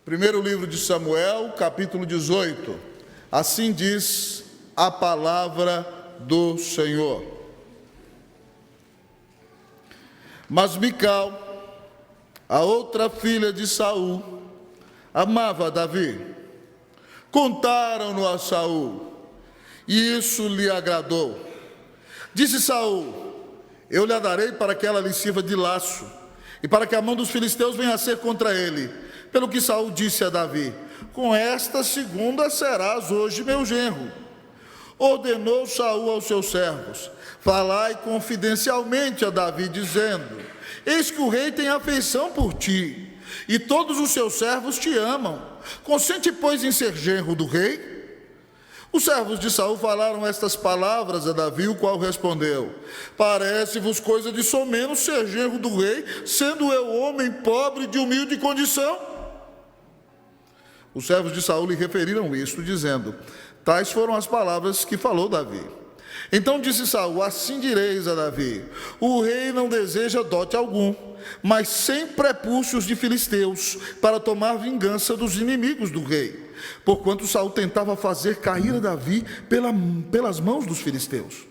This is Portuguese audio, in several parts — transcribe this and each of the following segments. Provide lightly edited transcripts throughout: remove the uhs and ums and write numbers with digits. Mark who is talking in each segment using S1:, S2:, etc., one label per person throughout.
S1: Primeiro livro de Samuel, capítulo 18. Assim diz a palavra do Senhor. Mas Mical, a outra filha de Saul, amava Davi. Contaram-no a Saul, e isso lhe agradou. Disse Saul: eu lhe a darei para que ela lhe sirva de laço, e para que a mão dos filisteus venha a ser contra ele. Pelo que Saul disse a Davi: com esta segunda serás hoje meu genro. Ordenou Saul aos seus servos: falai confidencialmente a Davi, dizendo: eis que o rei tem afeição por ti, e todos os seus servos te amam. Consente, pois, em ser genro do rei? Os servos de Saul falaram estas palavras a Davi, o qual respondeu: parece-vos coisa de somenos ser genro do rei, sendo eu homem pobre de humilde condição? Os servos de Saul lhe referiram isto, dizendo: tais foram as palavras que falou Davi. Então disse Saul: assim direis a Davi: o rei não deseja dote algum, mas 100 prepúcios de filisteus, para tomar vingança dos inimigos do rei. Porquanto Saul tentava fazer cair a Davi pelas mãos dos filisteus.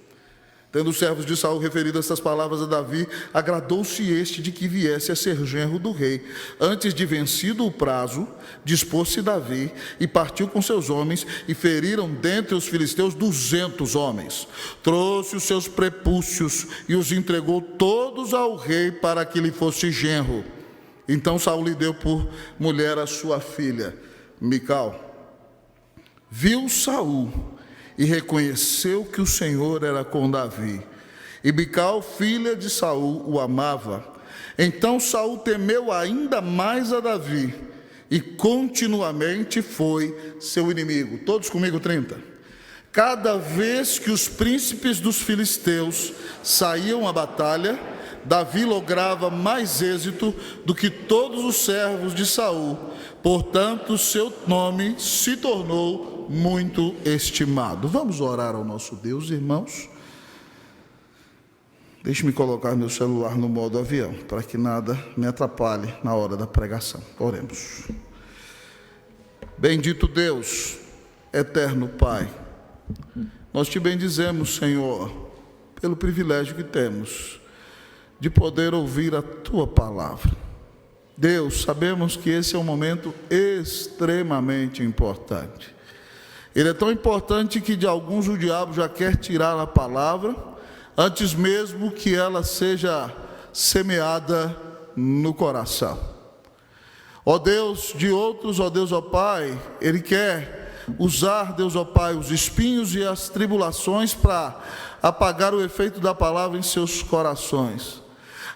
S1: Tendo os servos de Saul referido estas palavras a Davi, agradou-se este de que viesse a ser genro do rei. Antes de vencido o prazo, dispôs-se Davi e partiu com seus homens, e feriram dentre os filisteus 200 homens. Trouxe os seus prepúcios e os entregou todos ao rei para que lhe fosse genro. Então Saul lhe deu por mulher a sua filha, Mical. Viu Saul e reconheceu que o Senhor era com Davi, e Mical, filha de Saul, o amava. Então Saul temeu ainda mais a Davi, e continuamente foi seu inimigo. Todos comigo, 30. Cada vez que os príncipes dos filisteus saíam à batalha, Davi lograva mais êxito do que todos os servos de Saul. Portanto, seu nome se tornou muito estimado. Vamos orar ao nosso Deus, irmãos. Deixe-me colocar meu celular no modo avião, para que nada me atrapalhe na hora da pregação. Oremos. Bendito Deus, eterno Pai, nós te bendizemos, Senhor, pelo privilégio que temos de poder ouvir a tua palavra. Deus, sabemos que esse é um momento extremamente importante. Ele é tão importante que de alguns o diabo já quer tirar a palavra, antes mesmo que ela seja semeada no coração. Ó Deus, de outros, ó Deus, ó Pai, ele quer usar, Deus, ó Pai, os espinhos e as tribulações para apagar o efeito da palavra em seus corações.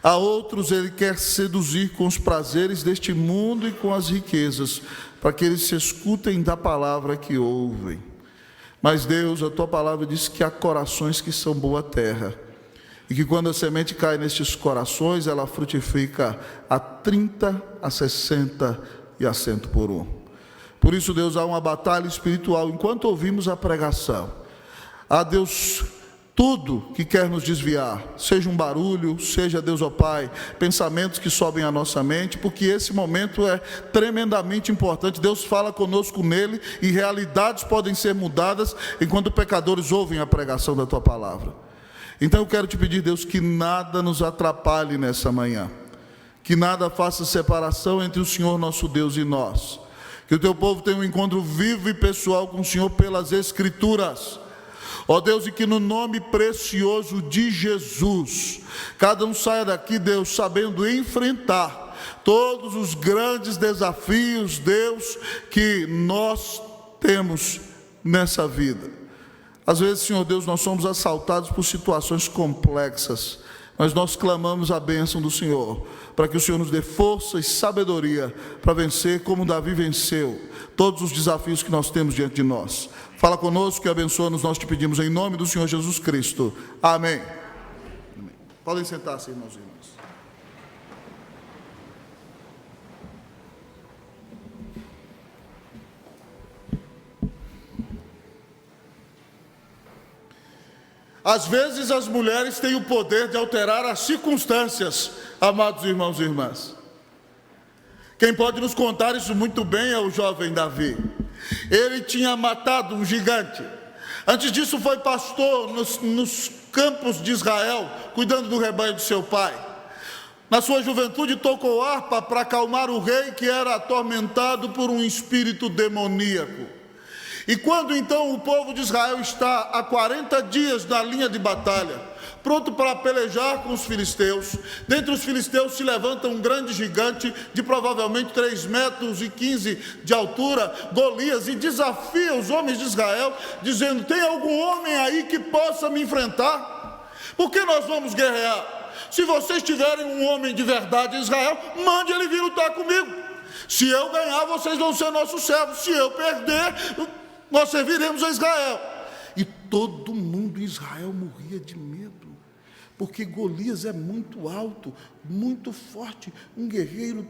S1: A outros ele quer seduzir com os prazeres deste mundo e com as riquezas, para que eles se escutem da palavra que ouvem. Mas Deus, a tua palavra diz que há corações que são boa terra, e que quando a semente cai nestes corações, ela frutifica a 30, a 60 e a 100 por 1. Por isso, Deus, há uma batalha espiritual enquanto ouvimos a pregação. Há, Deus, tudo que quer nos desviar, seja um barulho, seja, Deus, ó Pai, pensamentos que sobem à nossa mente, porque esse momento é tremendamente importante. Deus fala conosco nele, e realidades podem ser mudadas enquanto pecadores ouvem a pregação da tua palavra. Então eu quero te pedir, Deus, que nada nos atrapalhe nessa manhã, que nada faça separação entre o Senhor nosso Deus e nós, que o teu povo tenha um encontro vivo e pessoal com o Senhor pelas Escrituras. Ó Deus, e que no nome precioso de Jesus, cada um saia daqui, Deus, sabendo enfrentar todos os grandes desafios, Deus, que nós temos nessa vida. Às vezes, Senhor Deus, nós somos assaltados por situações complexas, mas nós clamamos a bênção do Senhor, para que o Senhor nos dê força e sabedoria para vencer como Davi venceu todos os desafios que nós temos diante de nós. Fala conosco e abençoa-nos, nós te pedimos em nome do Senhor Jesus Cristo. Amém. Amém. Podem sentar-se, irmãos e irmãs. Às vezes as mulheres têm o poder de alterar as circunstâncias, amados irmãos e irmãs. Quem pode nos contar isso muito bem é o jovem Davi. Ele tinha matado um gigante. Antes disso foi pastor nos campos de Israel, cuidando do rebanho de seu pai. Na sua juventude tocou harpa para acalmar o rei que era atormentado por um espírito demoníaco. E quando então o povo de Israel está há 40 dias na linha de batalha, pronto para pelejar com os filisteus, dentre os filisteus se levanta um grande gigante de provavelmente 3,15 metros de altura, Golias, e desafia os homens de Israel, dizendo: tem algum homem aí que possa me enfrentar? Por que nós vamos guerrear? Se vocês tiverem um homem de verdade em Israel, mande ele vir lutar comigo. Se eu ganhar, vocês vão ser nossos servos. Se eu perder, nós serviremos a Israel. E todo mundo em Israel morria de medo, porque Golias é muito alto, muito forte, um guerreiro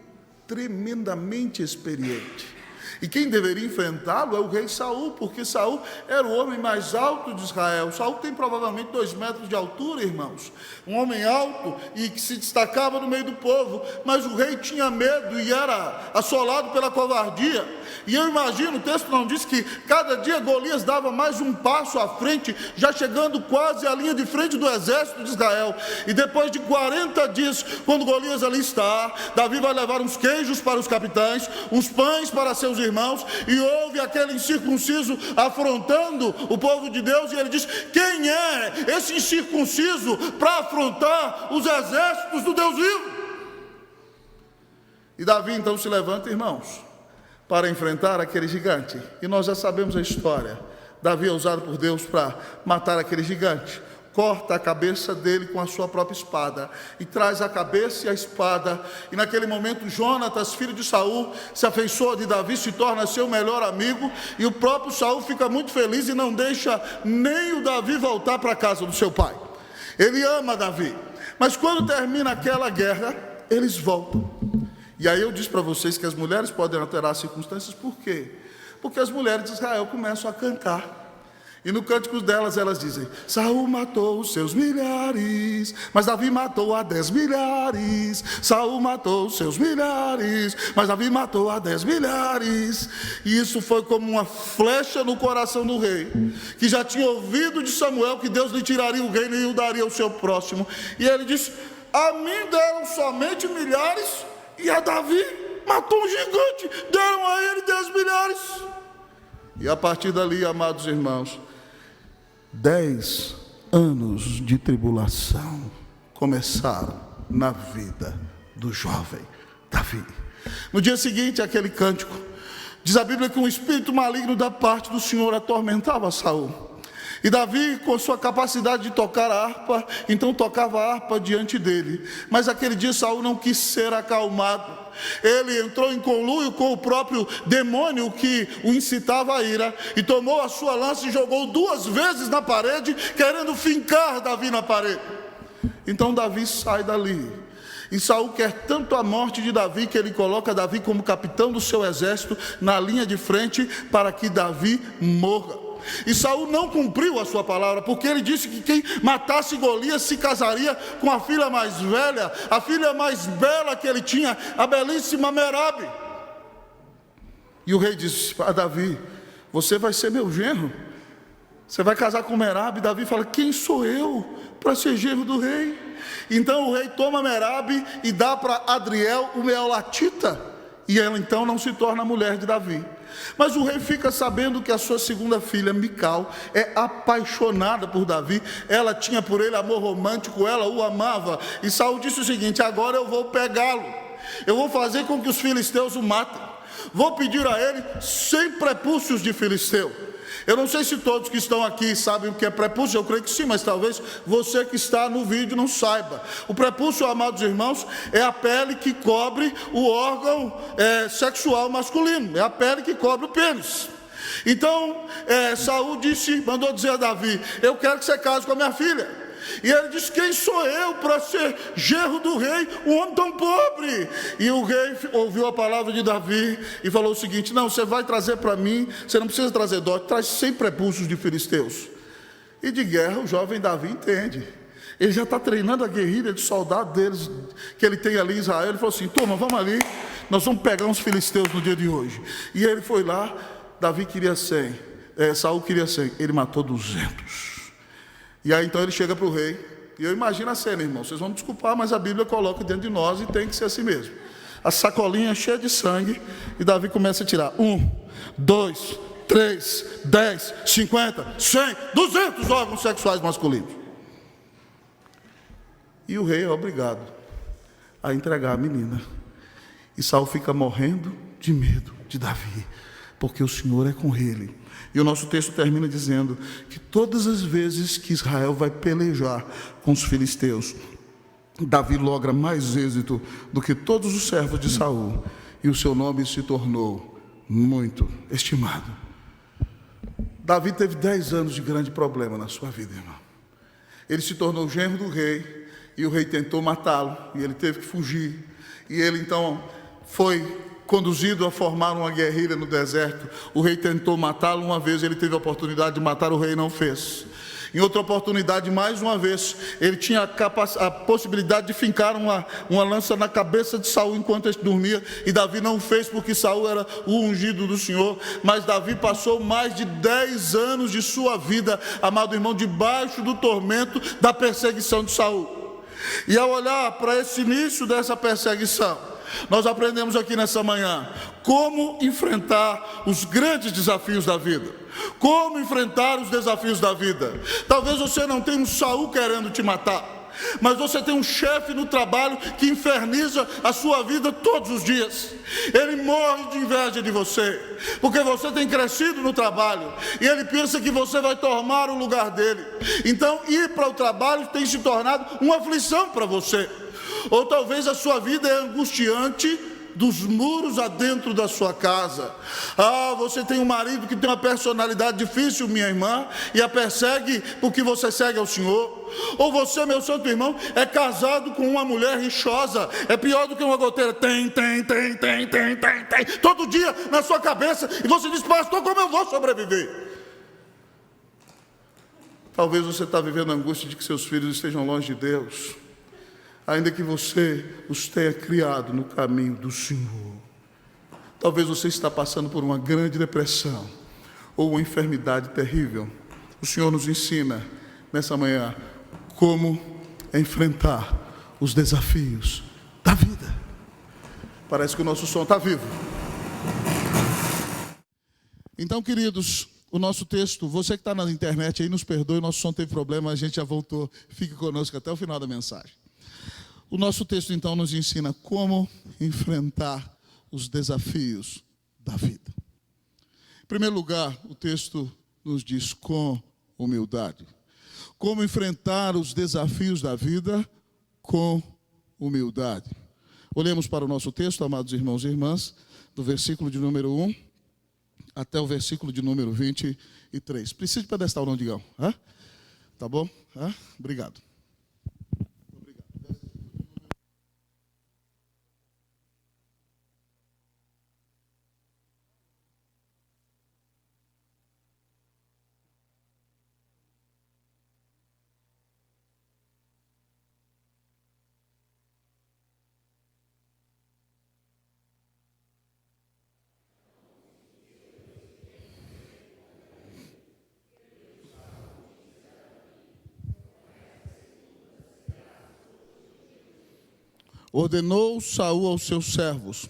S1: tremendamente experiente. E quem deveria enfrentá-lo é o rei Saul, porque Saul era o homem mais alto de Israel. Saul tem provavelmente 2 metros de altura, irmãos. Um homem alto e que se destacava no meio do povo. Mas o rei tinha medo e era assolado pela covardia. E eu imagino, o texto não diz que cada dia Golias dava mais um passo à frente, já chegando quase à linha de frente do exército de Israel. E depois de 40 dias, quando Golias ali está, Davi vai levar uns queijos para os capitães, uns pães para seus irmãos, e houve aquele incircunciso afrontando o povo de Deus, e ele diz: quem é esse incircunciso para afrontar os exércitos do Deus vivo? E Davi então se levanta, irmãos, para enfrentar aquele gigante. E nós já sabemos a história. Davi é usado por Deus para matar aquele gigante. Corta a cabeça dele com a sua própria espada, e traz a cabeça e a espada. E naquele momento Jonatas, filho de Saul, se afeiçoa de Davi, se torna seu melhor amigo, e o próprio Saul fica muito feliz e não deixa nem o Davi voltar para a casa do seu pai. Ele ama Davi, mas quando termina aquela guerra, eles voltam. E aí eu disse para vocês que as mulheres podem alterar as circunstâncias. Por quê? Porque as mulheres de Israel começam a cantar. E no cântico delas, elas dizem: Saul matou os seus milhares, mas Davi matou a 10 milhares. Saul matou os seus milhares, mas Davi matou a 10 milhares. E isso foi como uma flecha no coração do rei, que já tinha ouvido de Samuel que Deus lhe tiraria o reino e o daria ao seu próximo. E ele disse: a mim deram somente milhares, e a Davi matou um gigante, deram a ele 10 milhares. E a partir dali, amados irmãos, 10 anos de tribulação começaram na vida do jovem Davi. No dia seguinte, aquele cântico, diz a Bíblia que um espírito maligno da parte do Senhor atormentava Saul. E Davi, com sua capacidade de tocar a harpa, então tocava a harpa diante dele. Mas aquele dia Saul não quis ser acalmado. Ele entrou em conluio com o próprio demônio que o incitava a ira, e tomou a sua lança e jogou 2 vezes na parede, querendo fincar Davi na parede. Então Davi sai dali. E Saul quer tanto a morte de Davi, que ele coloca Davi como capitão do seu exército na linha de frente, para que Davi morra. E Saul não cumpriu a sua palavra, porque ele disse que quem matasse Golias se casaria com a filha mais velha, a filha mais bela que ele tinha, a belíssima Merabe. E o rei disse a Davi: você vai ser meu genro, você vai casar com Merabe. Davi fala: quem sou eu para ser genro do rei? Então o rei toma Merabe e dá para Adriel, o meolatita, e ela então não se torna a mulher de Davi. Mas o rei fica sabendo que a sua segunda filha, Mical, é apaixonada por Davi. Ela tinha por ele amor romântico, ela o amava. E Saul disse o seguinte: agora eu vou pegá-lo, eu vou fazer com que os filisteus o matem, vou pedir a ele 100 prepúcios de filisteu. Eu não sei se todos que estão aqui sabem o que é prepúcio, eu creio que sim, mas talvez você que está no vídeo não saiba. O prepúcio, amados irmãos, é a pele que cobre o órgão sexual masculino, é a pele que cobre o pênis. Então, Saul mandou dizer a Davi: eu quero que você case com a minha filha. E ele disse: quem sou eu para ser genro do rei, um homem tão pobre? E o rei ouviu a palavra de Davi e falou o seguinte: não, você vai trazer para mim, você não precisa trazer dote, traz 100 prepúcios de filisteus. E de guerra o jovem Davi entende. Ele já está treinando a guerrilha de soldado deles, que ele tem ali em Israel. Ele falou assim: turma, vamos ali, nós vamos pegar uns filisteus no dia de hoje. E ele foi lá, Davi queria 100, Saul queria 100, ele matou 200. E aí então ele chega para o rei, e eu imagino a cena, irmão, vocês vão me desculpar, mas a Bíblia coloca dentro de nós e tem que ser assim mesmo. A sacolinha cheia de sangue, e Davi começa a tirar 1, 2, 3, 10, 50, 100, 200 órgãos sexuais masculinos. E o rei é obrigado a entregar a menina. E Saul fica morrendo de medo de Davi, porque o Senhor é com ele. E o nosso texto termina dizendo que todas as vezes que Israel vai pelejar com os filisteus, Davi logra mais êxito do que todos os servos de Saul, e o seu nome se tornou muito estimado. Davi teve 10 anos de grande problema na sua vida, irmão. Ele se tornou genro do rei, e o rei tentou matá-lo, e ele teve que fugir. E ele então foi conduzido a formar uma guerrilha no deserto. O rei tentou matá-lo uma vez, ele teve a oportunidade de matar, o rei não fez. Em outra oportunidade, mais uma vez, ele tinha a possibilidade de fincar uma lança na cabeça de Saul enquanto ele dormia, e Davi não fez porque Saul era o ungido do Senhor. Mas Davi passou mais de 10 anos de sua vida, amado irmão, debaixo do tormento da perseguição de Saul. E ao olhar para esse início dessa perseguição, nós aprendemos aqui nessa manhã como enfrentar os grandes desafios da vida. Como enfrentar os desafios da vida. Talvez você não tenha um Saul querendo te matar, mas você tem um chefe no trabalho que inferniza a sua vida todos os dias. Ele morre de inveja de você, porque você tem crescido no trabalho, e ele pensa que você vai tomar o lugar dele. Então ir para o trabalho tem se tornado uma aflição para você. Ou talvez a sua vida é angustiante dos muros adentro da sua casa. Você tem um marido que tem uma personalidade difícil, minha irmã, e a persegue porque você segue ao Senhor. Ou você, meu santo irmão, é casado com uma mulher rixosa, é pior do que uma goteira, tem, todo dia na sua cabeça, e você diz: pastor, como eu vou sobreviver? Talvez você está vivendo a angústia de que seus filhos estejam longe de Deus, ainda que você os tenha criado no caminho do Senhor. Talvez você está passando por uma grande depressão ou uma enfermidade terrível. O Senhor nos ensina nessa manhã como enfrentar os desafios da vida. Parece que o nosso som está vivo. Então, queridos, o nosso texto, você que está na internet aí, nos perdoe, nosso som teve problema, a gente já voltou. Fique conosco até o final da mensagem. O nosso texto, então, nos ensina como enfrentar os desafios da vida. Em primeiro lugar, o texto nos diz com humildade. Como enfrentar os desafios da vida com humildade. Olhemos para o nosso texto, amados irmãos e irmãs, do versículo de número 1 até o versículo de número 23. Precisa de pedestal, não, Digão? Tá bom? Obrigado. Ordenou Saul aos seus servos: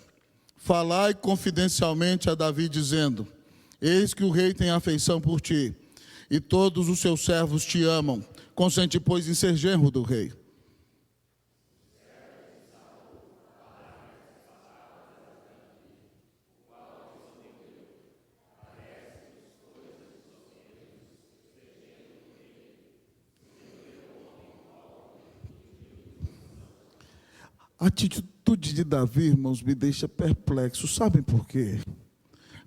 S1: falai confidencialmente a Davi, dizendo: eis que o rei tem afeição por ti, e todos os seus servos te amam. Consente, pois, em ser genro do rei. A atitude de Davi, irmãos, me deixa perplexo. Sabem por quê?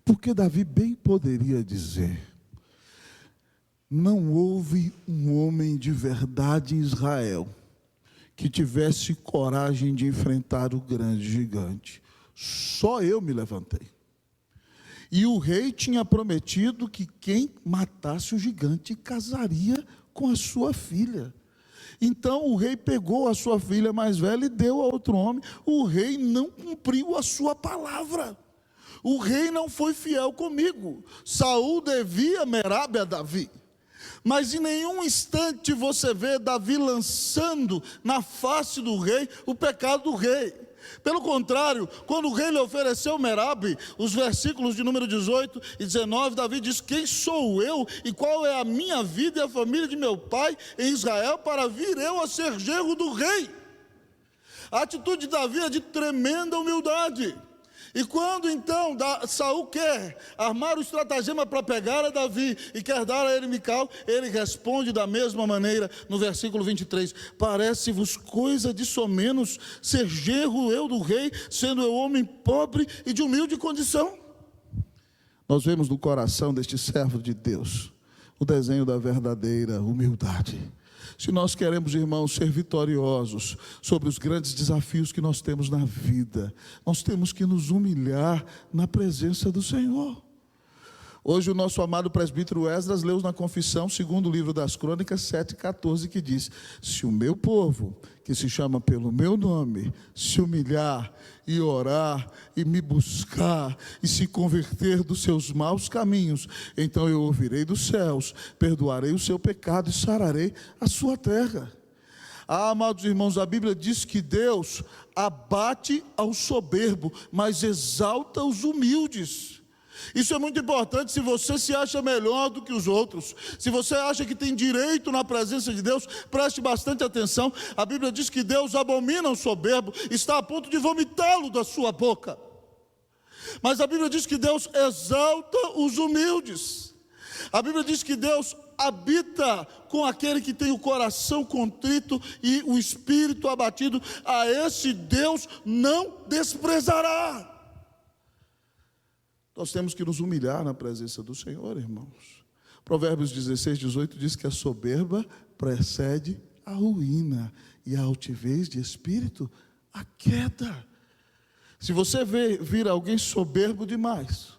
S1: Porque Davi bem poderia dizer: não houve um homem de verdade em Israel que tivesse coragem de enfrentar o grande gigante. Só eu me levantei. E o rei tinha prometido que quem matasse o gigante casaria com a sua filha. Então o rei pegou a sua filha mais velha e deu a outro homem. O rei não cumpriu a sua palavra. O rei não foi fiel comigo. Saul devia Merabe a Davi. Mas em nenhum instante você vê Davi lançando na face do rei o pecado do rei. Pelo contrário, quando o rei lhe ofereceu Merabe, os versículos de número 18 e 19, Davi diz: quem sou eu e qual é a minha vida e a família de meu pai em Israel para vir eu a ser genro do rei? A atitude de Davi é de tremenda humildade. E quando então Saul quer armar o estratagema para pegar a Davi e quer dar a ele Mical, ele responde da mesma maneira no versículo 23: parece-vos coisa de somenos ser genro eu do rei, sendo eu homem pobre e de humilde condição? Nós vemos no coração deste servo de Deus o desenho da verdadeira humildade. Se nós queremos, irmãos, ser vitoriosos sobre os grandes desafios que nós temos na vida, nós temos que nos humilhar na presença do Senhor. Hoje o nosso amado presbítero Esdras leu na confissão, segundo o livro das Crônicas 7,14, que diz: se o meu povo, que se chama pelo meu nome, se humilhar e orar e me buscar e se converter dos seus maus caminhos, então eu ouvirei dos céus, perdoarei o seu pecado e sararei a sua terra. Amados irmãos, a Bíblia diz que Deus abate ao soberbo, mas exalta os humildes. Isso é muito importante. Se você se acha melhor do que os outros, se você acha que tem direito na presença de Deus, preste bastante atenção. A Bíblia diz que Deus abomina o soberbo, está a ponto de vomitá-lo da sua boca. Mas a Bíblia diz que Deus exalta os humildes. A Bíblia diz que Deus habita com aquele que tem o coração contrito e o espírito abatido. A esse Deus não desprezará. Nós temos que nos humilhar na presença do Senhor, irmãos. Provérbios 16, 18 diz que a soberba precede a ruína e a altivez de espírito, a queda. Se você vir alguém soberbo demais,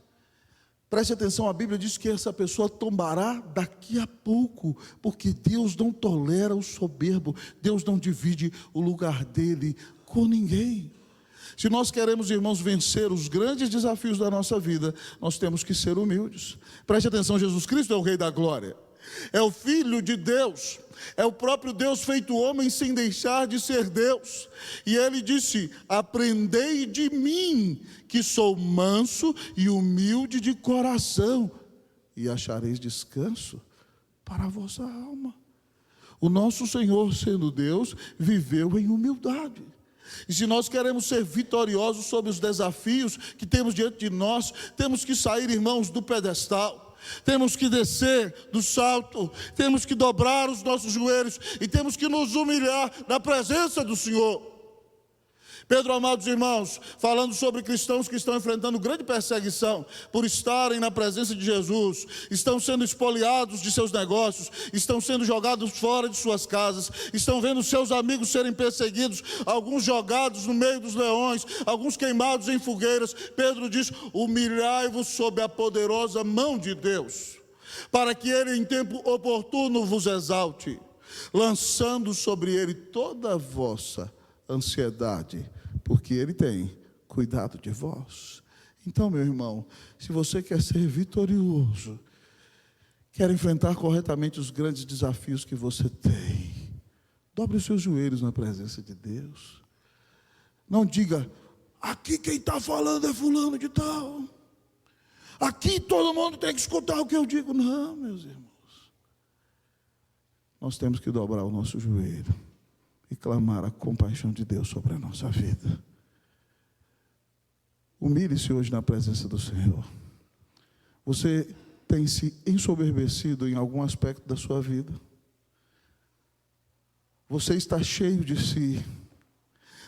S1: preste atenção, a Bíblia diz que essa pessoa tombará daqui a pouco, porque Deus não tolera o soberbo, Deus não divide o lugar dele com ninguém. Se nós queremos, irmãos, vencer os grandes desafios da nossa vida, nós temos que ser humildes. Preste atenção, Jesus Cristo é o Rei da Glória, é o Filho de Deus, é o próprio Deus feito homem sem deixar de ser Deus. E Ele disse: aprendei de mim, que sou manso e humilde de coração, e achareis descanso para a vossa alma. O nosso Senhor, sendo Deus, viveu em humildade. E se nós queremos ser vitoriosos sobre os desafios que temos diante de nós, temos que sair, irmãos, do pedestal, temos que descer do salto, temos que dobrar os nossos joelhos e temos que nos humilhar na presença do Senhor. Pedro, amados irmãos, falando sobre cristãos que estão enfrentando grande perseguição por estarem na presença de Jesus, estão sendo espoliados de seus negócios, estão sendo jogados fora de suas casas, estão vendo seus amigos serem perseguidos, alguns jogados no meio dos leões, alguns queimados em fogueiras. Pedro diz: humilhai-vos sob a poderosa mão de Deus, para que Ele em tempo oportuno vos exalte, lançando sobre Ele toda a vossa ansiedade, porque Ele tem cuidado de vós. Então, meu irmão, se você quer ser vitorioso, quer enfrentar corretamente os grandes desafios que você tem, dobre os seus joelhos na presença de Deus. Não diga: aqui quem está falando é fulano de tal, aqui todo mundo tem que escutar o que eu digo. Não, meus irmãos, nós temos que dobrar o nosso joelho e clamar a compaixão de Deus sobre a nossa vida. Humilhe-se hoje na presença do Senhor. Você tem se ensoberbecido em algum aspecto da sua vida? Você está cheio de si?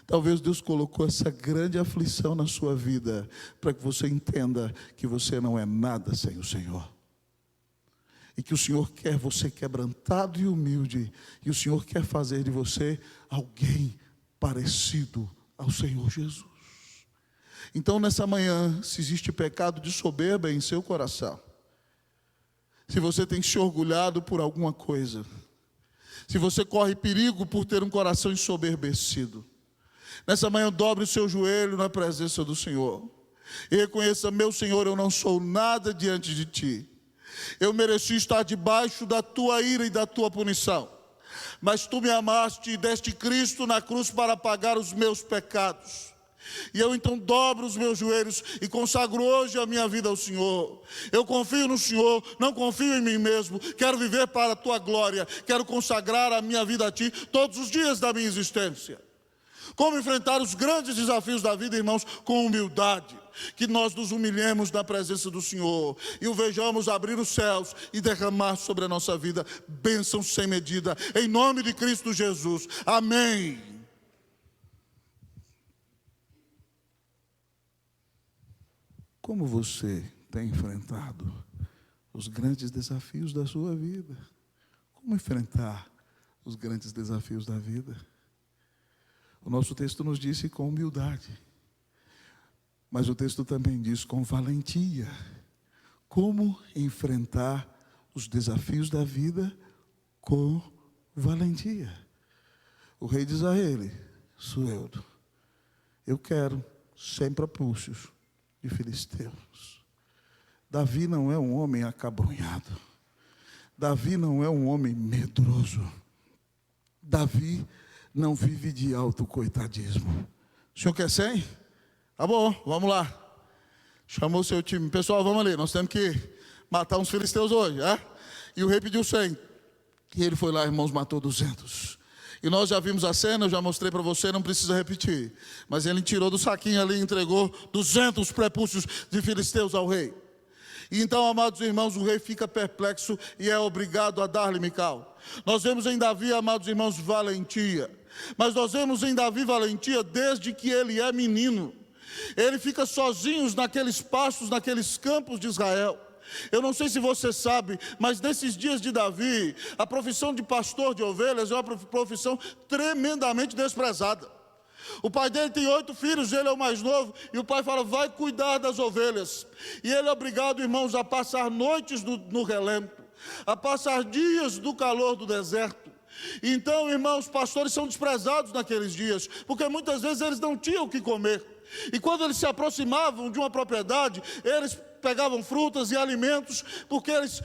S1: Talvez Deus colocou essa grande aflição na sua vida para que você entenda que você não é nada sem o Senhor. E que o Senhor quer você quebrantado e humilde. E o Senhor quer fazer de você alguém parecido ao Senhor Jesus. Então, nessa manhã, se existe pecado de soberba em seu coração, se você tem se orgulhado por alguma coisa, se você corre perigo por ter um coração ensoberbecido. Nessa manhã, dobre o seu joelho na presença do Senhor e reconheça: meu Senhor, eu não sou nada diante de Ti. Eu mereci estar debaixo da Tua ira e da Tua punição, mas Tu me amaste e deste Cristo na cruz para pagar os meus pecados. E eu então dobro os meus joelhos e consagro hoje a minha vida ao Senhor. Eu confio no Senhor, não confio em mim mesmo. Quero viver para a Tua glória, quero consagrar a minha vida a Ti todos os dias da minha existência. Como enfrentar os grandes desafios da vida, irmãos? Com humildade. Que nós nos humilhemos na presença do Senhor e o vejamos abrir os céus e derramar sobre a nossa vida bênçãos sem medida, em nome de Cristo Jesus. Amém. Como você tem enfrentado os grandes desafios da sua vida? Como enfrentar os grandes desafios da vida? O nosso texto nos disse com humildade, mas o texto também diz com valentia. Como enfrentar os desafios da vida com valentia? O rei diz a ele: Sueldo, eu quero 100 prepúcios de filisteus. Davi não é um homem acabrunhado. Davi não é um homem medroso. Davi não vive de autocoitadismo. O senhor quer 100? Tá bom, vamos lá. Chamou o seu time. Pessoal, vamos ali, nós temos que matar uns filisteus hoje, E o rei pediu 100. E ele foi lá, irmãos, matou 200. E nós já vimos a cena, eu já mostrei para você, não precisa repetir. Mas ele tirou do saquinho ali e entregou 200 prepúcios de filisteus ao rei. E então, amados irmãos, o rei fica perplexo e é obrigado a dar-lhe Mical. Nós vemos em Davi, amados irmãos, valentia. Mas nós vemos em Davi valentia desde que ele é menino. Ele fica sozinho naqueles pastos, naqueles campos de Israel. Eu não sei se você sabe, mas nesses dias de Davi, a profissão de pastor de ovelhas é uma profissão tremendamente desprezada. O pai dele tem 8 filhos, ele é o mais novo, e o pai fala: vai cuidar das ovelhas. E ele é obrigado, irmãos, a passar noites no relento, a passar dias do calor do deserto. Então, irmãos, pastores são desprezados naqueles dias, porque muitas vezes eles não tinham o que comer. E quando eles se aproximavam de uma propriedade, eles pegavam frutas e alimentos, porque eles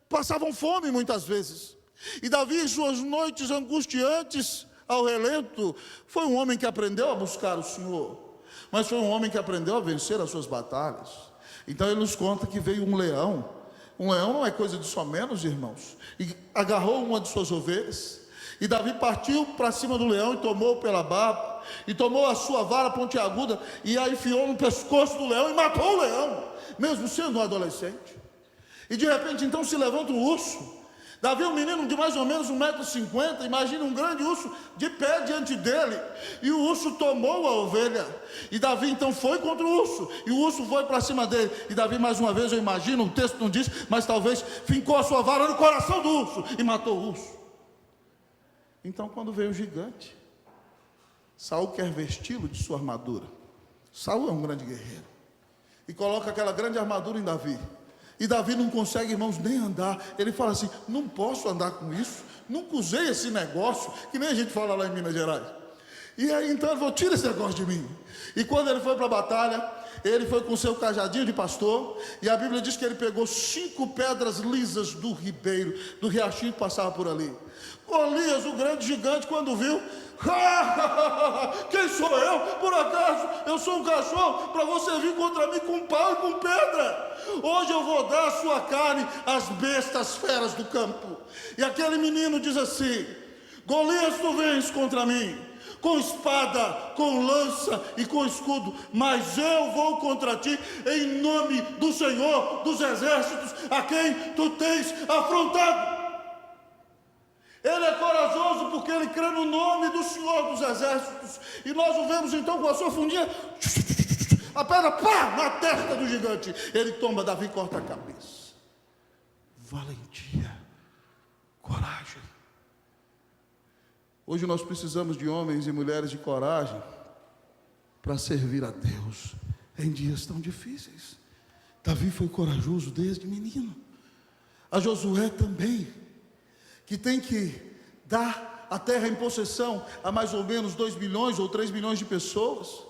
S1: passavam fome muitas vezes. E Davi, em suas noites angustiantes ao relento, foi um homem que aprendeu a buscar o Senhor, mas foi um homem que aprendeu a vencer as suas batalhas. Então ele nos conta que veio um leão. Um leão não é coisa de só menos, irmãos, e agarrou uma de suas ovelhas. E Davi partiu para cima do leão e tomou pela barba, e tomou a sua vara pontiaguda e a enfiou no pescoço do leão e matou o leão, mesmo sendo um adolescente. E de repente então se levanta um urso. Davi é um menino de mais ou menos 1,50 m, imagina um grande urso de pé diante dele, e o urso tomou a ovelha, e Davi então foi contra o urso, e o urso foi para cima dele, e Davi mais uma vez, eu imagino, o texto não diz, mas talvez fincou a sua vara no coração do urso, e matou o urso. Então quando veio o gigante, Saul quer vesti-lo de sua armadura. Saul é um grande guerreiro, e coloca aquela grande armadura em Davi. E Davi não consegue, irmãos, nem andar. Ele fala assim: não posso andar com isso, nunca usei esse negócio, que nem a gente fala lá em Minas Gerais. E aí então ele falou: tira esse negócio de mim. E quando ele foi para a batalha, ele foi com seu cajadinho de pastor, e a Bíblia diz que ele pegou 5 pedras lisas do ribeiro, do riachinho que passava por ali. Golias, o grande gigante, quando viu: quem sou eu? Por acaso eu sou um cachorro para você vir contra mim com pau e com pedra? Hoje eu vou dar a sua carne às bestas feras do campo. E aquele menino diz assim: Golias, tu vens contra mim com espada, com lança e com escudo, mas eu vou contra ti em nome do Senhor dos exércitos, a quem tu tens afrontado. Ele é corajoso porque ele crê no nome do Senhor dos exércitos. E nós o vemos então com a sua fundinha, a pedra, pá, na testa do gigante. Ele tomba, Davi corta a cabeça. Valentia, coragem. Hoje nós precisamos de homens e mulheres de coragem para servir a Deus em dias tão difíceis. Davi foi corajoso desde menino. A Josué também, que tem que dar a terra em possessão a mais ou menos 2 milhões ou 3 milhões de pessoas.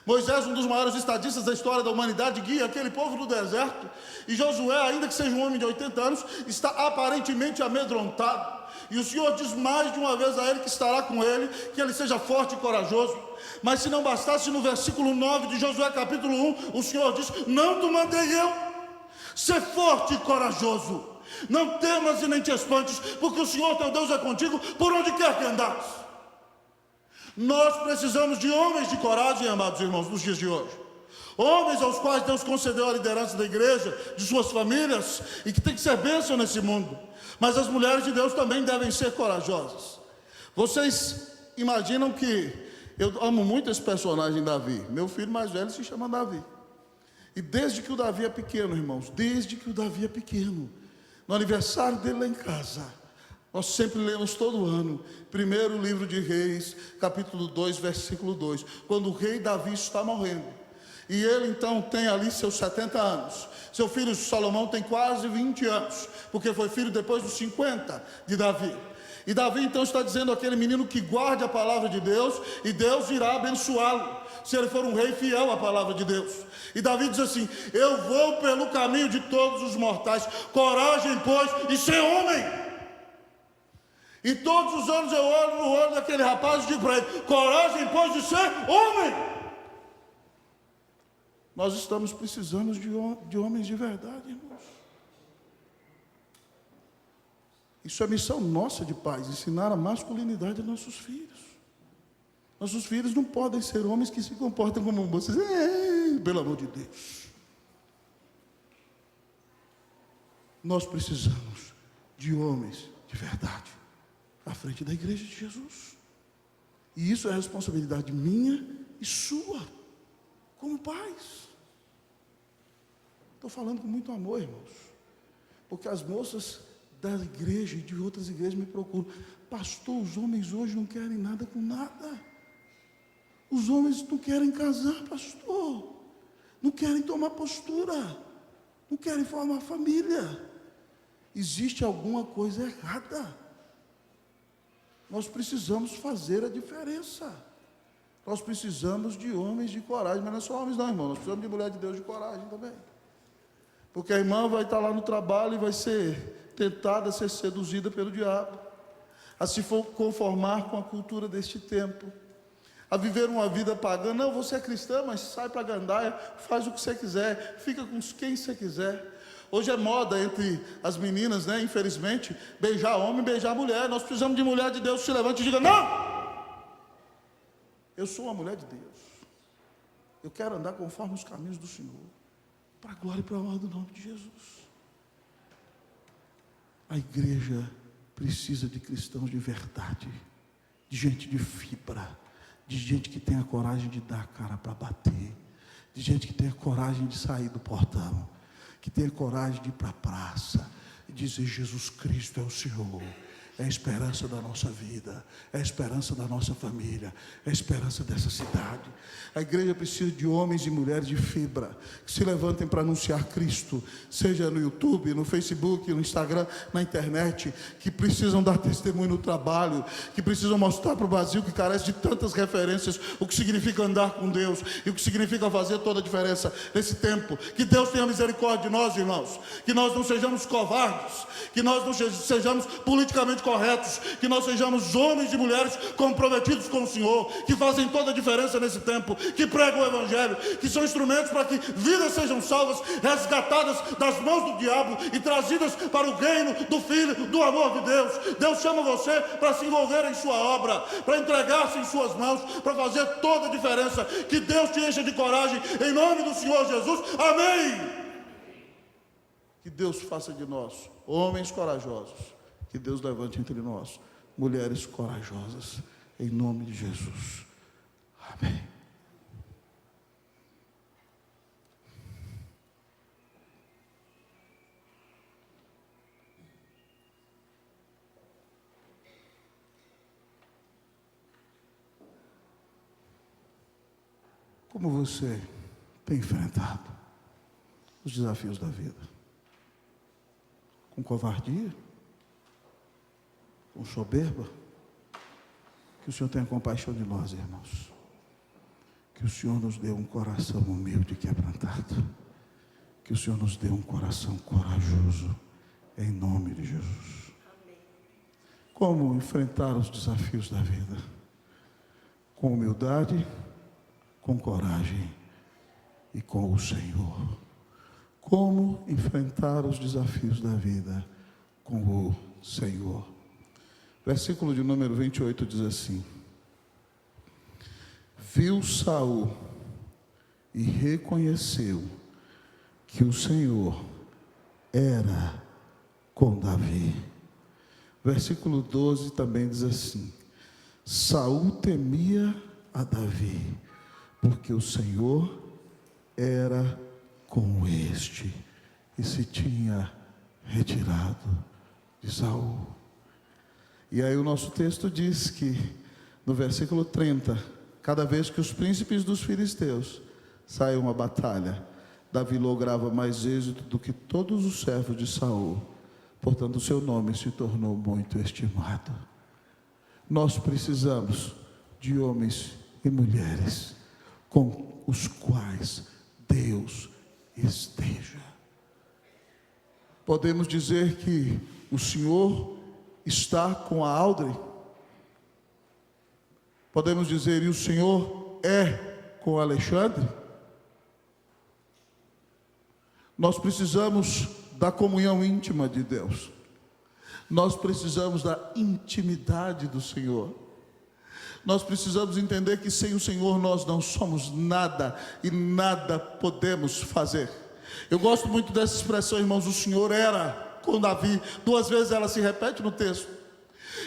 S1: Moisés, um dos maiores estadistas da história da humanidade, guia aquele povo no deserto, e Josué, ainda que seja um homem de 80 anos, está aparentemente amedrontado, e o Senhor diz mais de uma vez a ele que estará com ele, que ele seja forte e corajoso. Mas se não bastasse, no versículo 9 de Josué capítulo 1, o Senhor diz: não te mandei eu, ser forte e corajoso, não temas e nem te espantes, porque o Senhor teu Deus é contigo por onde quer que andares. Nós precisamos de homens de coragem, amados irmãos, nos dias de hoje. Homens aos quais Deus concedeu a liderança da igreja, de suas famílias, e que tem que ser bênção nesse mundo. Mas as mulheres de Deus também devem ser corajosas. Vocês imaginam que eu amo muito esse personagem Davi. Meu filho mais velho se chama Davi. E desde que o Davi é pequeno, irmãos, desde que o Davi é pequeno, no aniversário dele lá em casa, nós sempre lemos todo ano, primeiro livro de Reis, capítulo 2, versículo 2, quando o rei Davi está morrendo, e ele então tem ali seus 70 anos, seu filho Salomão tem quase 20 anos, porque foi filho depois dos 50 de Davi, e Davi então está dizendo àquele menino que guarde a palavra de Deus, e Deus irá abençoá-lo, se ele for um rei fiel à palavra de Deus. E Davi diz assim: eu vou pelo caminho de todos os mortais, coragem pois, e ser homem. E todos os anos eu olho no olho daquele rapaz e digo para ele: coragem pois de ser homem. Nós estamos precisando de homens de verdade, irmãos. Isso é missão nossa de pais, ensinar a masculinidade aos nossos filhos. Nossos filhos não podem ser homens que se comportam como moças, pelo amor de Deus. Nós precisamos de homens de verdade à frente da igreja de Jesus. E isso é responsabilidade minha e sua, como pais. Estou falando com muito amor, irmãos, porque as moças da igreja e de outras igrejas me procuram: pastor, os homens hoje não querem nada com nada. Os homens não querem casar, pastor, não querem tomar postura, não querem formar família. Existe alguma coisa errada. Nós precisamos fazer a diferença. Nós precisamos de homens de coragem, mas não é só homens não, irmão, nós precisamos de mulher de Deus de coragem também. Porque a irmã vai estar lá no trabalho e vai ser tentada a ser seduzida pelo diabo, a se conformar com a cultura deste tempo, a viver uma vida pagã. Não, você é cristã, mas sai para a gandaia, faz o que você quiser, fica com quem você quiser. Hoje é moda entre as meninas, né, infelizmente, beijar homem, beijar mulher. Nós precisamos de mulher de Deus que se levante e diga: não, eu sou uma mulher de Deus, eu quero andar conforme os caminhos do Senhor, para a glória e para a honra do nome de Jesus. A igreja precisa de cristãos de verdade, de gente de fibra, de gente que tenha coragem de dar a cara para bater, de gente que tenha coragem de sair do portão, que tenha coragem de ir para a praça e dizer: Jesus Cristo é o Senhor, é a esperança da nossa vida, é a esperança da nossa família, é a esperança dessa cidade. A igreja precisa de homens e mulheres de fibra, que se levantem para anunciar Cristo, seja no YouTube, no Facebook, no Instagram, na internet, que precisam dar testemunho no trabalho, que precisam mostrar para o Brasil, que carece de tantas referências, o que significa andar com Deus, e o que significa fazer toda a diferença nesse tempo. Que Deus tenha misericórdia de nós, irmãos, que nós não sejamos covardes, que nós não sejamos politicamente corretos, que nós sejamos homens e mulheres comprometidos com o Senhor, que fazem toda a diferença nesse tempo, que pregam o Evangelho, que são instrumentos para que vidas sejam salvas, resgatadas das mãos do diabo e trazidas para o reino do Filho, do amor de Deus. Deus chama você para se envolver em sua obra, para entregar-se em suas mãos, para fazer toda a diferença. Que Deus te encha de coragem, em nome do Senhor Jesus, amém. Que Deus faça de nós homens corajosos, que Deus levante entre nós mulheres corajosas, em nome de Jesus, amém. Como você tem enfrentado os desafios da vida? Com covardia? com soberba. Que o Senhor tenha compaixão de nós, irmãos. Que o Senhor nos dê um coração humilde e quebrantado. Que o Senhor nos dê um coração corajoso, em nome de Jesus. Como enfrentar os desafios da vida? Com humildade, com coragem e com o Senhor. Como enfrentar os desafios da vida? Com o Senhor. Versículo de número 28 diz assim: viu Saul e reconheceu que o Senhor era com Davi. Versículo 12 também diz assim: Saul temia a Davi, porque o Senhor era com este, e se tinha retirado de Saul. E aí o nosso texto diz que, no versículo 30, cada vez que os príncipes dos filisteus saíam à batalha, Davi lograva mais êxito do que todos os servos de Saul. Portanto, o seu nome se tornou muito estimado. Nós precisamos de homens e mulheres com os quais Deus esteja. Podemos dizer que o Senhor está com a Audrey. Podemos dizer, e o Senhor é com o Alexandre. Nós precisamos da comunhão íntima de Deus. Nós precisamos da intimidade do Senhor. Nós precisamos entender que sem o Senhor nós não somos nada e nada podemos fazer. Eu gosto muito dessa expressão, irmãos, o Senhor era com Davi. 2 vezes ela se repete no texto.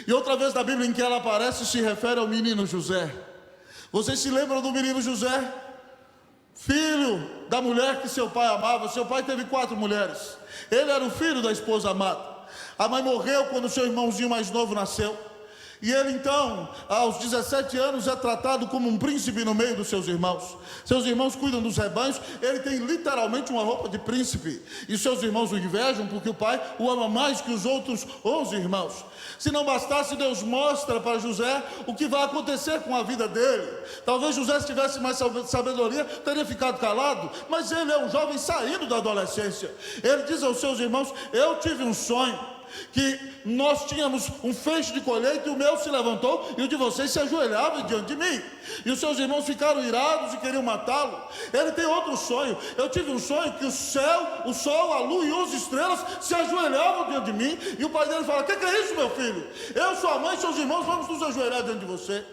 S1: E outra vez na Bíblia em que ela aparece se refere ao menino José. Vocês se lembram do menino José? Filho da mulher que seu pai amava. Seu pai teve 4 mulheres. Ele era o filho da esposa amada. A mãe morreu quando seu irmãozinho mais novo nasceu. E ele então, aos 17 anos, é tratado como um príncipe no meio dos seus irmãos. Seus irmãos cuidam dos rebanhos, ele tem literalmente uma roupa de príncipe. E seus irmãos o invejam porque o pai o ama mais que os outros 11 irmãos. Se não bastasse, Deus mostra para José o que vai acontecer com a vida dele. Talvez José, se tivesse mais sabedoria, teria ficado calado. Mas ele é um jovem saindo da adolescência. Ele diz aos seus irmãos: eu tive um sonho, que nós tínhamos um feixe de colheita, e o meu se levantou e o de vocês se ajoelhava diante de mim. E os seus irmãos ficaram irados e queriam matá-lo. Ele tem outro sonho: eu tive um sonho que o céu, o sol, a lua e 11 estrelas se ajoelhavam diante de mim. E o pai dele fala: que é isso, meu filho? Eu, sua mãe e seus irmãos vamos nos ajoelhar diante de você.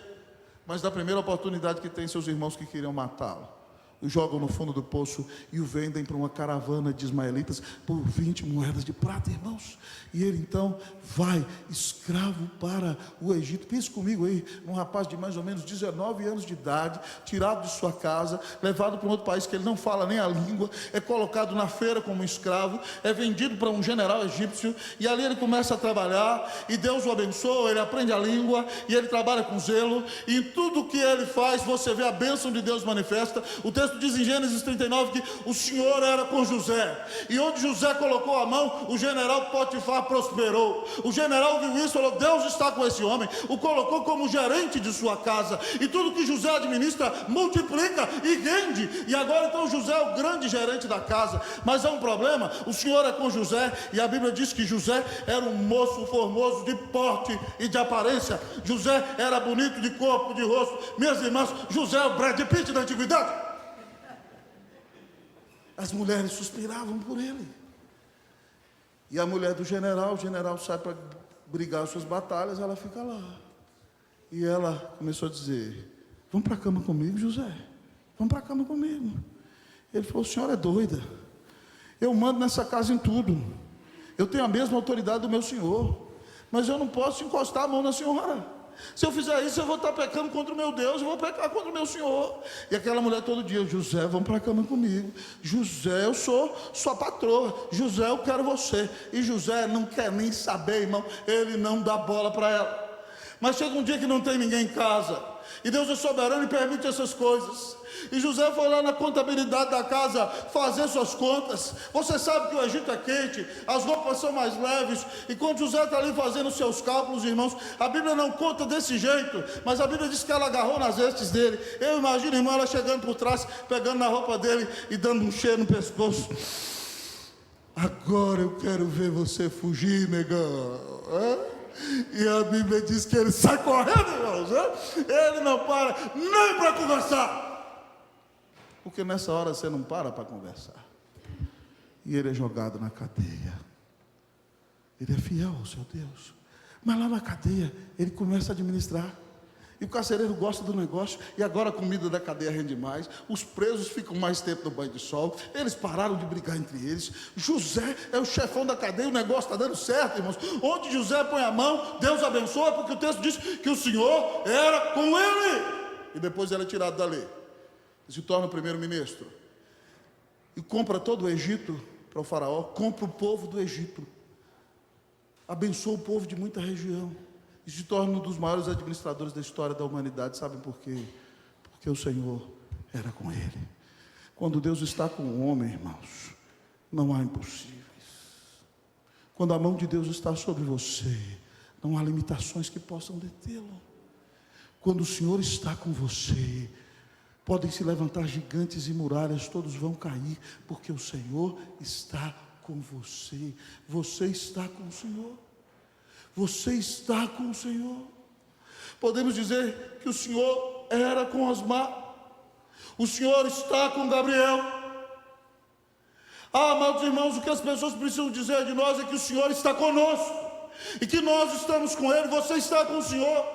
S1: Mas na primeira oportunidade que tem, seus irmãos que queriam matá-lo o jogam no fundo do poço e o vendem para uma caravana de ismaelitas por 20 moedas de prata, irmãos. E ele então vai escravo para o Egito. Pense comigo aí, um rapaz de mais ou menos 19 anos de idade, tirado de sua casa, levado para um outro país que ele não fala nem a língua, é colocado na feira como escravo, é vendido para um general egípcio, e ali ele começa a trabalhar, e Deus o abençoa, ele aprende a língua, e ele trabalha com zelo, e em tudo que ele faz, você vê a bênção de Deus manifesta. O texto diz em Gênesis 39 que o Senhor era com José, e onde José colocou a mão, o general Potifar prosperou. O general viu isso e falou: Deus está com esse homem. O colocou como gerente de sua casa, e tudo que José administra multiplica e rende. E agora então José é o grande gerente da casa. Mas há um problema: o Senhor é com José, e a Bíblia diz que José era um moço formoso de porte e de aparência. José era bonito de corpo, de rosto. Minhas irmãs, José é o Brad Pitt da antiguidade. As mulheres suspiravam por ele. E a mulher do general, o general sai para brigar as suas batalhas, ela fica lá. E ela começou a dizer: vamos para a cama comigo, José. Vamos para a cama comigo. Ele falou: a senhora é doida. Eu mando nessa casa em tudo. Eu tenho a mesma autoridade do meu senhor. Mas eu não posso encostar a mão na senhora. Se eu fizer isso, eu vou estar pecando contra o meu Deus, eu vou pecar contra o meu Senhor. E aquela mulher todo dia: José, vamos para a cama comigo. José, eu sou sua patroa. José, eu quero você. E José não quer nem saber, irmão. Ele não dá bola para ela. Mas chega um dia que não tem ninguém em casa. E Deus é soberano e permite essas coisas. E José foi lá na contabilidade da casa fazer suas contas. Você sabe que o Egito é quente, as roupas são mais leves. E quando José está ali fazendo seus cálculos, irmãos, a Bíblia não conta desse jeito, mas a Bíblia diz que ela agarrou nas vestes dele. Eu imagino, irmão, ela chegando por trás, pegando na roupa dele e dando um cheiro no pescoço. Agora eu quero ver você fugir, negão. E a Bíblia diz que ele sai correndo, irmãos. Ele não para nem para conversar. Porque nessa hora você não para conversar. E ele é jogado na cadeia. Ele é fiel ao seu Deus. Mas lá na cadeia, ele começa a administrar. E o carcereiro gosta do negócio. E agora a comida da cadeia rende mais. Os presos ficam mais tempo no banho de sol. Eles pararam de brigar entre eles. José é o chefão da cadeia. O negócio está dando certo, irmãos. Onde José põe a mão, Deus abençoa. Porque o texto diz que o Senhor era com ele. E depois ele é tirado dali. Se torna o primeiro-ministro. E compra todo o Egito para o faraó. Compra o povo do Egito. Abençoa o povo de muita região. E se torna um dos maiores administradores da história da humanidade. Sabem por quê? Porque o Senhor era com ele. Quando Deus está com o homem, irmãos, não há impossíveis. Quando a mão de Deus está sobre você, não há limitações que possam detê-lo. Quando o Senhor está com você, podem se levantar gigantes e muralhas, todos vão cair, porque o Senhor está com você. Você está com o Senhor. Você está com o Senhor. Podemos dizer que o Senhor era com Osmar. O Senhor está com Gabriel. Amados irmãos, o que as pessoas precisam dizer de nós é que o Senhor está conosco. E que nós estamos com Ele. Você está com o Senhor.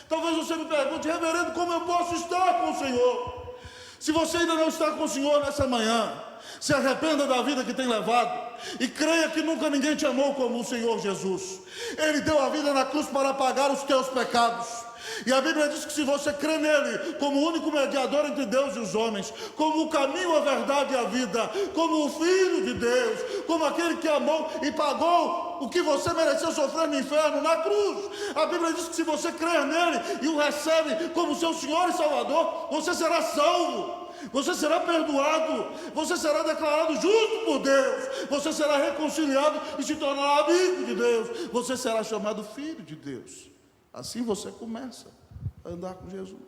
S1: Talvez você me pergunte: reverendo, como eu posso estar com o Senhor? Se você ainda não está com o Senhor nessa manhã, se arrependa da vida que tem levado e creia que nunca ninguém te amou como o Senhor Jesus. Ele deu a vida na cruz para pagar os teus pecados. E a Bíblia diz que se você crê nele como o único mediador entre Deus e os homens, como o caminho, a verdade e a vida, como o Filho de Deus, como aquele que amou e pagou o que você mereceu sofrer no inferno, na cruz, a Bíblia diz que se você crer nele e o recebe como seu Senhor e Salvador, você será salvo. Você será perdoado, você será declarado justo por Deus, você será reconciliado e se tornará amigo de Deus, você será chamado filho de Deus. Assim você começa a andar com Jesus.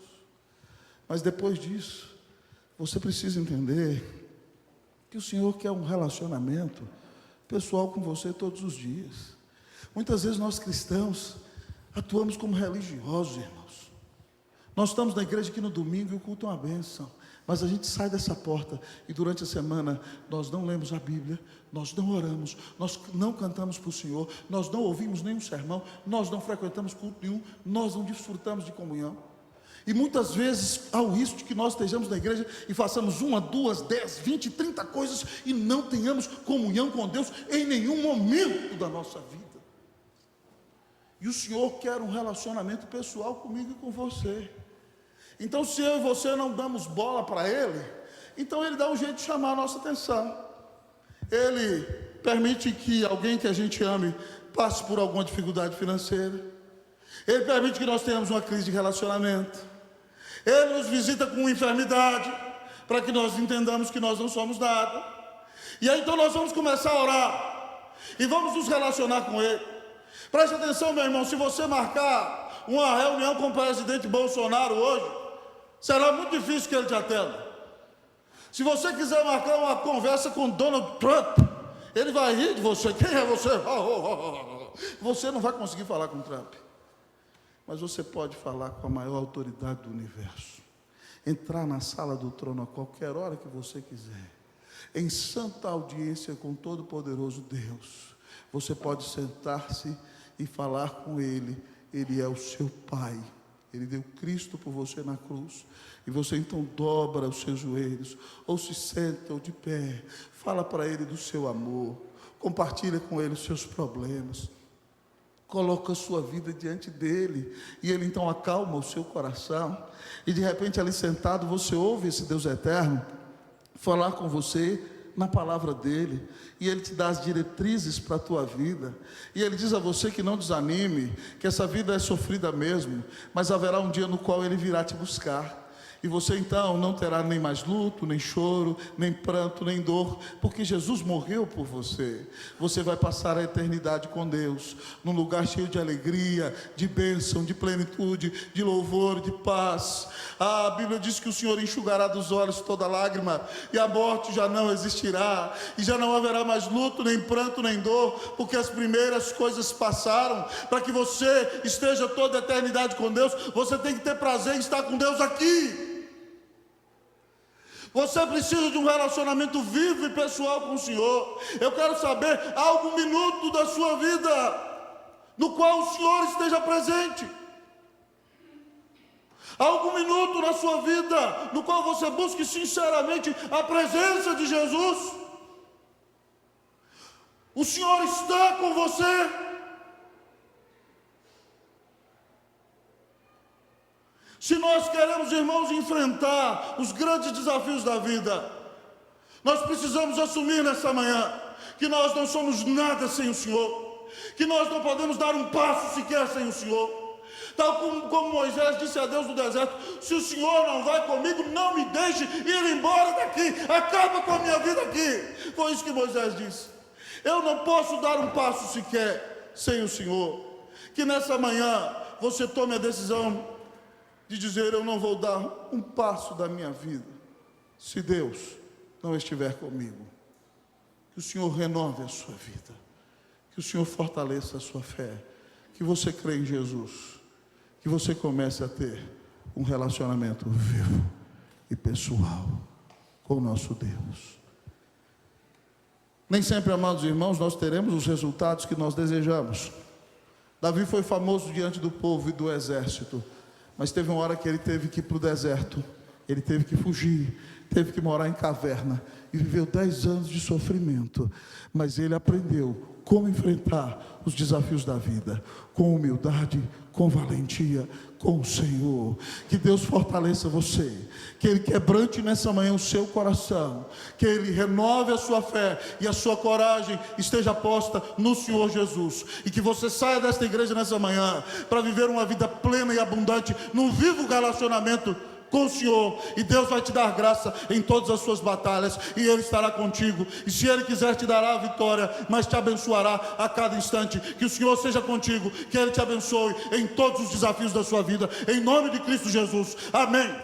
S1: Mas depois disso, você precisa entender que o Senhor quer um relacionamento pessoal com você todos os dias. Muitas vezes nós cristãos atuamos como religiosos, irmãos. Nós estamos na igreja aqui no domingo e o culto é uma bênção. Mas a gente sai dessa porta e durante a semana nós não lemos a Bíblia, nós não oramos, nós não cantamos para o Senhor, nós não ouvimos nenhum sermão, nós não frequentamos culto nenhum, nós não desfrutamos de comunhão. E muitas vezes há o risco de que nós estejamos na igreja e façamos 1, 2, 10, 20, 30 coisas e não tenhamos comunhão com Deus em nenhum momento da nossa vida. E o Senhor quer um relacionamento pessoal comigo e com você. Então, se eu e você não damos bola para Ele, então Ele dá um jeito de chamar a nossa atenção. Ele permite que alguém que a gente ame passe por alguma dificuldade financeira. Ele permite que nós tenhamos uma crise de relacionamento. Ele nos visita com enfermidade, para que nós entendamos que nós não somos nada. E aí então nós vamos começar a orar e vamos nos relacionar com Ele. Preste atenção, meu irmão, se você marcar uma reunião com o presidente Bolsonaro hoje, será muito difícil que ele te atenda. Se você quiser marcar uma conversa com Donald Trump, ele vai rir de você. Quem é você? Você não vai conseguir falar com Trump. Mas você pode falar com a maior autoridade do universo. Entrar na sala do trono a qualquer hora que você quiser. Em santa audiência com todo o poderoso Deus. Você pode sentar-se e falar com Ele. Ele é o seu Pai. Ele deu Cristo por você na cruz. E você então dobra os seus joelhos, ou se senta ou de pé, fala para Ele do seu amor, compartilha com Ele os seus problemas, coloca a sua vida diante dEle, e Ele então acalma o seu coração, e de repente ali sentado você ouve esse Deus eterno falar com você na palavra dele, e ele te dá as diretrizes para a tua vida, e ele diz a você que não desanime, que essa vida é sofrida mesmo, mas haverá um dia no qual ele virá te buscar, e você então não terá nem mais luto, nem choro, nem pranto, nem dor, porque Jesus morreu por você. Você vai passar a eternidade com Deus, num lugar cheio de alegria, de bênção, de plenitude, de louvor, de paz. A Bíblia diz que o Senhor enxugará dos olhos toda lágrima, e a morte já não existirá, e já não haverá mais luto, nem pranto, nem dor, porque as primeiras coisas passaram. Para que você esteja toda a eternidade com Deus, você tem que ter prazer em estar com Deus aqui. Você precisa de um relacionamento vivo e pessoal com o Senhor. Eu quero saber, há algum minuto da sua vida no qual o Senhor esteja presente? Há algum minuto na sua vida no qual você busque sinceramente a presença de Jesus? O Senhor está com você? Se nós queremos, irmãos, enfrentar os grandes desafios da vida, nós precisamos assumir nessa manhã que nós não somos nada sem o Senhor, que nós não podemos dar um passo sequer sem o Senhor. Tal como Moisés disse a Deus no deserto: se o Senhor não vai comigo, não me deixe ir embora daqui, acaba com a minha vida aqui. Foi isso que Moisés disse. Eu não posso dar um passo sequer sem o Senhor. Que nessa manhã você tome a decisão de dizer: eu não vou dar um passo da minha vida se Deus não estiver comigo. Que o Senhor renove a sua vida, que o Senhor fortaleça a sua fé, que você crê em Jesus, que você comece a ter um relacionamento vivo e pessoal com o nosso Deus. Nem sempre, amados irmãos, nós teremos os resultados que nós desejamos. Davi foi famoso diante do povo e do exército, mas teve uma hora que ele teve que ir para o deserto, ele teve que fugir, teve que morar em caverna, e viveu 10 anos de sofrimento, mas ele aprendeu como enfrentar os desafios da vida, com humildade, com valentia, com o Senhor. Que Deus fortaleça você, que Ele quebrante nessa manhã o seu coração, que Ele renove a sua fé e a sua coragem esteja posta no Senhor Jesus, e que você saia desta igreja nessa manhã para viver uma vida plena e abundante, num vivo relacionamento com o Senhor, e Deus vai te dar graça em todas as suas batalhas, e Ele estará contigo, e se Ele quiser te dará a vitória, mas te abençoará a cada instante. Que o Senhor seja contigo, que Ele te abençoe em todos os desafios da sua vida, em nome de Cristo Jesus, amém.